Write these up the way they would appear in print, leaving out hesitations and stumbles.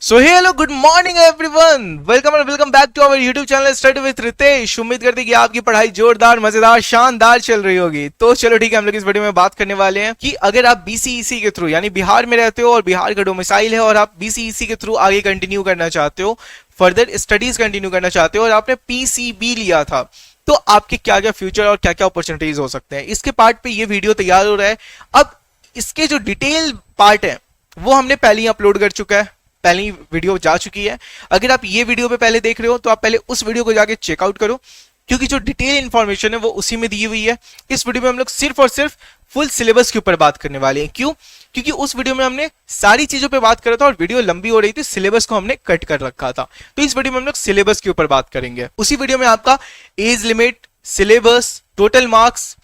So hello good morning everyone, welcome back to our YouTube channel study with Ritesh. उम्मीद करते हैं कि आपकी पढ़ाई जोरदार, मजेदार, शानदार चल रही होगी। तो चलो ठीक है, हम लोग इस वीडियो में बात करने वाले हैं कि अगर आप बीसीईसी के थ्रू यानी बिहार में रहते हो और बिहार का डोमिसाइल है और आप बीसीईसी के थ्रू आगे कंटिन्यू करना चाहते हो, फर्दर स्टडीज कंटिन्यू करना चाहते हो और आपने पीसीबी लिया था, तो आपके क्या क्या फ्यूचर और क्या क्या अपॉर्चुनिटीज हो सकते हैं, इसके पार्ट पे ये वीडियो तैयार हो रहा है। अब इसके जो डिटेल पार्ट है वो हमने पहले ही अपलोड कर चुका है, पहली वीडियो जा चुकी है। अगर आप ये वीडियो पे पहले देख रहे हो तो आप पहले उस वीडियो को जाके चेकआउट करो, क्योंकि जो डिटेल इंफॉर्मेशन है वो उसी में दी हुई है। इस वीडियो में हम लोग सिर्फ और सिर्फ फुल सिलेबस के ऊपर बात करने वाले हैं। क्यों? क्योंकि उस वीडियो में हमने सारी चीजों पे बात करा था और वीडियो लंबी हो रही थी, सिलेबस को हमने कट कर रखा था। तो इस वीडियो में हम लोग सिलेबस के ऊपर बात करेंगे। उसी वीडियो में आपका age limit, syllabus, total marks,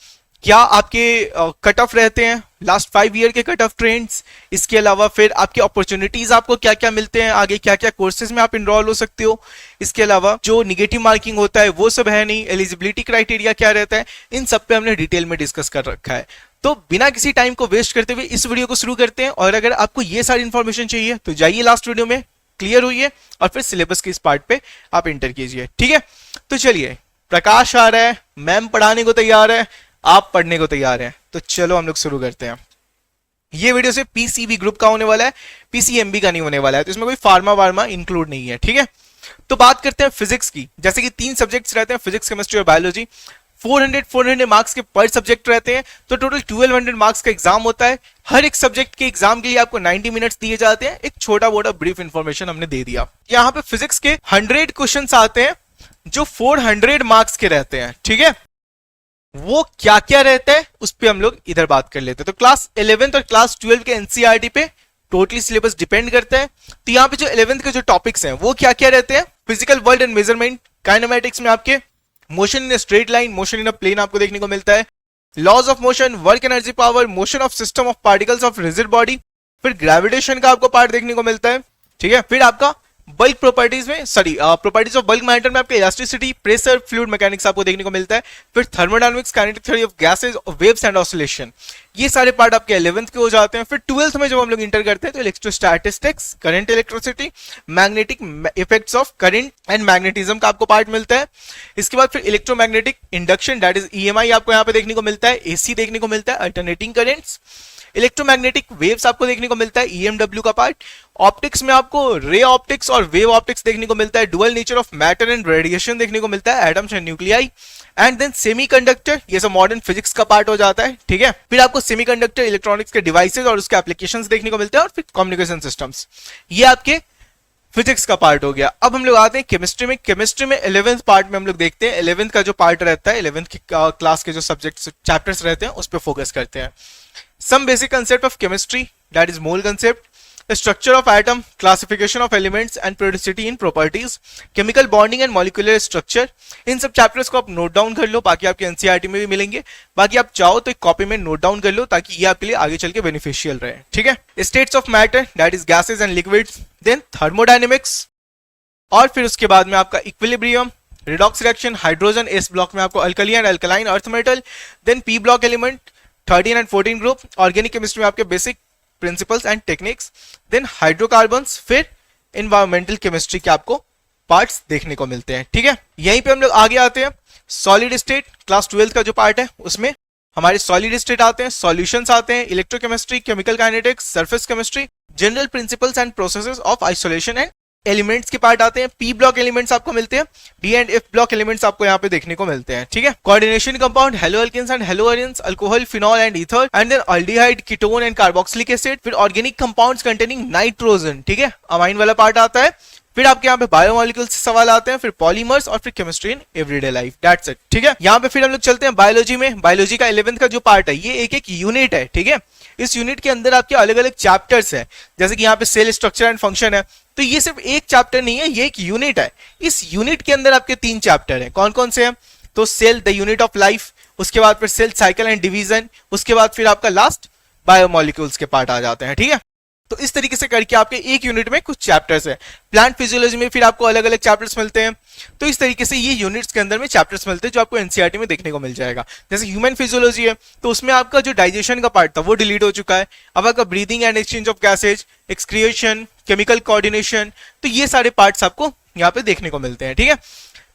क्या आपके कट ऑफ रहते हैं, लास्ट 5 ईयर के कट ऑफ ट्रेंड्स, इसके अलावा फिर आपकी अपॉर्चुनिटीज आपको क्या क्या मिलते हैं, आगे क्या क्या कोर्सेज में आप इनरोल हो सकते हो, इसके अलावा जो निगेटिव मार्किंग होता है वो सब है नहीं, एलिजिबिलिटी क्राइटेरिया क्या रहता है, इन सब पे हमने डिटेल में डिस्कस कर रखा है। तो बिना किसी टाइम को वेस्ट करते हुए इस वीडियो को शुरू करते हैं। और अगर आपको ये सारी इंफॉर्मेशन चाहिए तो जाइए लास्ट वीडियो में, क्लियर हुई है, और फिर सिलेबस के इस पार्ट पे आप एंटर कीजिए। ठीक है, तो चलिए, प्रकाश आ रहा है, मैम पढ़ाने को तैयार है, आप पढ़ने को तैयार हैं, तो चलो हम लोग शुरू करते हैं। ये वीडियो से पीसीबी ग्रुप का होने वाला है, पीसीएमबी का नहीं होने वाला है, तो इसमें कोई फार्मा वार्मा इंक्लूड नहीं है। ठीक है, तो बात करते हैं फिजिक्स की। जैसे कि 3 सब्जेक्ट्स रहते हैं, फिजिक्स, केमिस्ट्री और बायोलॉजी। 400 मार्क्स के पर सब्जेक्ट रहते हैं, तो टोटल 1200 मार्क्स का एग्जाम होता है। हर एक सब्जेक्ट के एग्जाम के लिए आपको 90 मिनट्स दिए जाते हैं। एक छोटा मोटा ब्रीफ इंफॉर्मेशन हमने दे दिया। यहाँ पे फिजिक्स के 100 क्वेश्चन आते हैं जो 400 मार्क्स के रहते हैं। ठीक है, वो क्या क्या रहता है उस पे हम लोग इधर बात कर लेते हैं। तो क्लास 11th और क्लास 12 के एनसीईआरटी पे टोटली सिलेबस डिपेंड करता है। तो यहाँ पे जो 11th के जो टॉपिक्स हैं वो क्या क्या रहते हैं, physical world and measurement, kinematics में आपके motion in straight line, motion in a plane आपको देखने को मिलता है, laws of motion, work energy power, motion of system of particles of rigid body, फिर ग्रेविटेशन का आपको पार्ट देखने को मिलता है। ठीक है, फिर आपका बल्क प्रॉपर्टीज में प्रॉपर्टीज ऑफ बल्क मैटर में आपके इलास्टिसिटी, प्रेशर, फ्लूइड मैकेनिक्स आपको देखने को मिलता है। फिर thermodynamics, kinetic theory of gases, waves and oscillation, ये सारे पार्ट आपके 11th के हो जाते हैं। फिर 12th में जब हम लोग इंटर करते हैं तो electrostatistics, current electricity, magnetic effects of current and magnetism का आपको पार्ट मिलता है। इसके बाद फिर electromagnetic induction, that is EMI आपको यहाँ पे देखने को मिलता है, एसी देखने को मिलता है, अल्टरनेटिंग करंट्स, इलेक्ट्रोमैग्नेटिक वेव्स आपको देखने को मिलता है, ईएमडब्ल्यू का पार्ट। ऑप्टिक्स में आपको रे ऑप्टिक्स और वेव ऑप्टिक्स देखने को मिलता है, dual nature of matter and radiation देखने को मिलता है, atoms and nuclei, and then semiconductor, ये सब मॉडर्न फिजिक्स का पार्ट हो जाता है। ठीक है, फिर आपको सेमीकंडक्टर, इलेक्ट्रॉनिक्स के डिवाइसेस और उसके एप्लीकेशंस देखने को मिलते हैं, और फिर कम्युनिकेशन सिस्टम्स, ये आपके फिजिक्स का पार्ट हो गया। अब हम लोग आते हैं केमिस्ट्री में। केमिस्ट्री में 11th पार्ट में हम लोग देखते हैं, 11th का जो पार्ट रहता है, 11th की क्लास के जो सब्जेक्ट चैप्टर्स रहते हैं उस पर फोकस करते हैं। Some basic concept of chemistry, that is mole concept, the structure of atom, classification of elements and periodicity in properties, chemical bonding and molecular structure, इन सब चैप्टर्स को आप नोट डाउन कर लो, बाकी आपके एनसीईआरटी में भी मिलेंगे। बाकी आप चाहो तो एक कॉपी में नोट डाउन कर लो ताकि ये आपके लिए आगे चल के बेनिफिशियल रहे। ठीक है, states of matter, that is gases and liquids, then thermodynamics, और फिर उसके बाद में आपका equilibrium, redox reaction, hydrogen, S block में आपको alkali and alkaline earth metal, then P block element, 13 and 14 group, organic chemistry में आपके basic principles and techniques, then hydrocarbons, फिर एनवायरमेंटल केमिस्ट्री के आपको पार्ट्स देखने को मिलते हैं। ठीक है, यहीं पे हम लोग आगे आते हैं सॉलिड स्टेट, क्लास 12 का जो पार्ट है उसमें हमारे सॉलिड स्टेट आते हैं, सॉल्यूशंस आते हैं, electrochemistry, chemical kinetics, surface chemistry, general principles and processes of isolation and elements के पार्ट आते हैं, पी ब्लॉक एलिमेंट्स आपको मिलते हैं, D and F block elements आपको यहाँ पे देखने को मिलते हैं। ठीक है, coordination compound, haloalkanes and haloarenes, alcohol, phenol and ether, and then aldehyde, ketone and carboxylic acid, फिर ऑर्गेनिक कंपाउंड्स कंटेनिंग नाइट्रोजन। ठीक है, अमाइन वाला पार्ट आता है। फिर आपके यहाँ पे बायोमोलिक्यूल्स से सवाल आते हैं, फिर पॉलीमर्स, और फिर chemistry in everyday life, that's it. ठीक है, यहाँ पे फिर हम लोग चलते हैं बायोलॉजी में। बायोलॉजी का 11th का जो पार्ट है ये एक एक यूनिट है। ठीक है, इस यूनिट के अंदर आपके अलग अलग चैप्टर्स है, जैसे कि यहाँ पे सेल स्ट्रक्चर एंड फंक्शन है, तो ये सिर्फ एक चैप्टर नहीं है, ये एक यूनिट है। इस यूनिट के अंदर आपके 3 चैप्टर हैं, कौन कौन से हैं? तो cell the unit of life, उसके बाद फिर सेल साइकिल एंड डिवीजन, उसके बाद फिर आपका लास्ट बायोमोलिक्यूल्स के पार्ट आ जाते हैं। ठीक है, तो इस तरीके से करके आपके एक यूनिट में कुछ चैप्टर्स है। प्लांट फिजियोलॉजी में फिर आपको अलग अलग चैप्टर्स मिलते हैं। तो इस तरीके से ये यूनिट्स के अंदर में चैप्टर्स मिलते हैं जो आपको एनसीईआरटी में देखने को मिल जाएगा। जैसे ह्यूमन फिजियोलॉजी है तो उसमें आपका जो डाइजेशन का पार्ट था वो डिलीट हो चुका है। अब आपका breathing and exchange of gases, excretion, chemical coordination, तो ये सारे पार्ट्स आपको यहाँ पे देखने को मिलते हैं, ठीक है।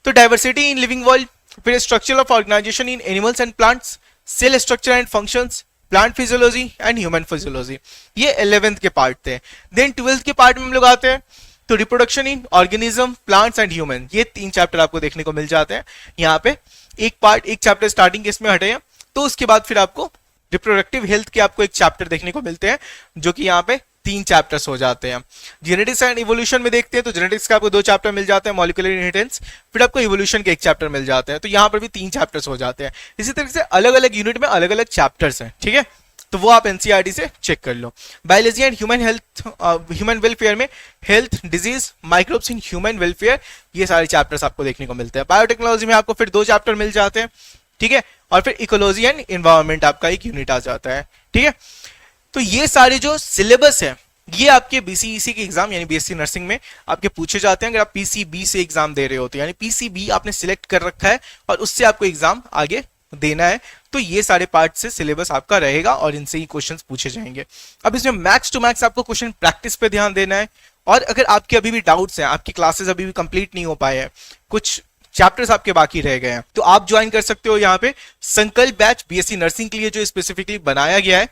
तो डाइवर्सिटी इन लिविंग वर्ल्ड, फिर structure of organisation in animals and plants, cell structure and functions, plant physiology and human physiology, ये 11th के पार्ट थे। देन 12th के पार्ट में हम लोग आते हैं तो reproduction in organism, plants and human, ये 3 चैप्टर आपको देखने को मिल जाते हैं यहाँ पे। एक चैप्टर स्टार्टिंग के इसमें हटे हैं, तो उसके बाद फिर आपको रिप्रोडक्टिव हेल्थ के आपको एक चैप्टर देखने को मिलते हैं, जो कि यहाँ पे 3 चैप्टर्स हो जाते हैं। जेनेटिक्स एंड इवोल्यूशन में देखते हैं तो जेनेटिक्स का आपको 2 चैप्टर मिल जाते हैं, मॉलिक्यूलर इनहेरिटेंस, फिर आपको इवोल्यूशन के 1 चैप्टर मिल जाते हैं, तो यहाँ पर भी 3 चैप्टर्स हो जाते हैं। इसी तरीके से अलग अलग यूनिट में अलग अलग चैप्टर्स हैं, ठीक है, तो वो आप एनसीईआरटी से चेक कर लो। Biology and human health, human welfare में health, disease, microbes in human welfare, ये सारे चैप्टर्स आपको देखने को मिलते हैं। बायोटेक्नोलॉजी में आपको फिर 2 चैप्टर मिल जाते हैं, ठीक है, और फिर इकोलॉजी एंड एनवायरनमेंट आपका एक यूनिट आ जाता है, ठीक है। तो ये सारे जो सिलेबस है ये आपके बीसीईसी के एग्जाम यानी बीएससी नर्सिंग में आपके पूछे जाते हैं। अगर आप पीसीबी से एग्जाम दे रहे हो तो यानी पीसीबी आपने सिलेक्ट कर रखा है और उससे आपको एग्जाम आगे देना है, तो ये सारे पार्ट से सिलेबस आपका रहेगा और इनसे ही क्वेश्चंस पूछे जाएंगे। अब इसमें मैक्स टू मैक्स आपको क्वेश्चन प्रैक्टिस पे ध्यान देना है, और अगर आपके अभी भी डाउट्स हैं, आपकी क्लासेस अभी भी कंप्लीट नहीं हो पाए हैं, कुछ चैप्टर्स आपके बाकी रह गए हैं, तो आप ज्वाइन कर सकते हो यहाँ पे संकल्प बैच बीएससी नर्सिंग के लिए जो स्पेसिफिकली बनाया गया है,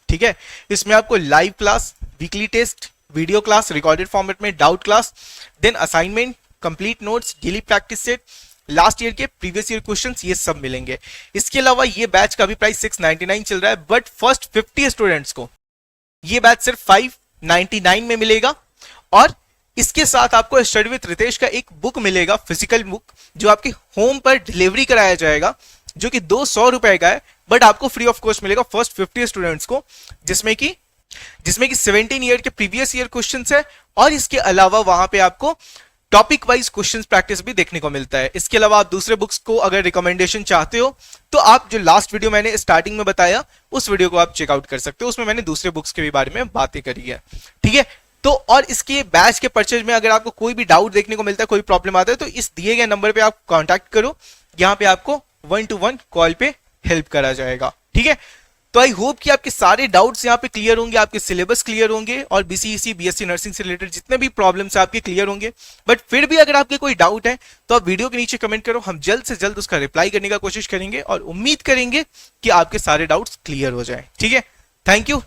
ठीक है। इसमें आपको live class, weekly test, video class recorded format में, doubt class, then assignment, complete notes, daily practice set, last year के प्रीवियस ईयर क्वेश्चंस, ये सब मिलेंगे। इसके अलावा ये बैच का भी प्राइस 699 चल रहा है, बट फर्स्ट 50 स्टूडेंट्स को ये बैच सिर्फ 599 में मिलेगा, और इसके साथ आपको स्टडी विद रितेश का एक बुक मिलेगा, फिजिकल बुक, जो आपके होम पर डिलीवरी कराया जाएगा, जो कि 200 रुपए का है, बट आपको फ्री ऑफ कॉस्ट मिलेगा फर्स्ट 50 स्टूडेंट्स को, जिसमें कि 17 ईयर के प्रीवियस ईयर क्वेश्चंस है, और इसके अलावा वहां पे आपको टॉपिक वाइज क्वेश्चंस प्रैक्टिस भी देखने को मिलता है। इसके अलावा आप दूसरे बुक्स को अगर रिकमेंडेशन चाहते हो तो आप जो लास्ट वीडियो मैंने स्टार्टिंग में बताया उस वीडियो को आप चेकआउट कर सकते हो, उसमें मैंने दूसरे बुक्स के भी बारे में बातें करी है, ठीक है। तो और इसके बैच के परचेज में अगर आपको कोई भी डाउट देखने को मिलता है, कोई प्रॉब्लम आता है, तो इस दिए गए नंबर पे आप कांटेक्ट करो, यहाँ पे आपको 1-to-1 कॉल पे हेल्प करा जाएगा, ठीक है। तो आई होप कि आपके सारे डाउट्स यहाँ पे क्लियर होंगे, आपके सिलेबस क्लियर होंगे, और बीसीईसी बीएससी नर्सिंग से रिलेटेड जितने भी प्रॉब्लम्स आपके क्लियर होंगे। बट फिर भी अगर आपके कोई डाउट है तो आप वीडियो के नीचे कमेंट करो, हम जल्द से जल्द उसका रिप्लाई करने का कोशिश करेंगे, और उम्मीद करेंगे कि आपके सारे डाउट्स क्लियर हो जाए, ठीक है। Thank you.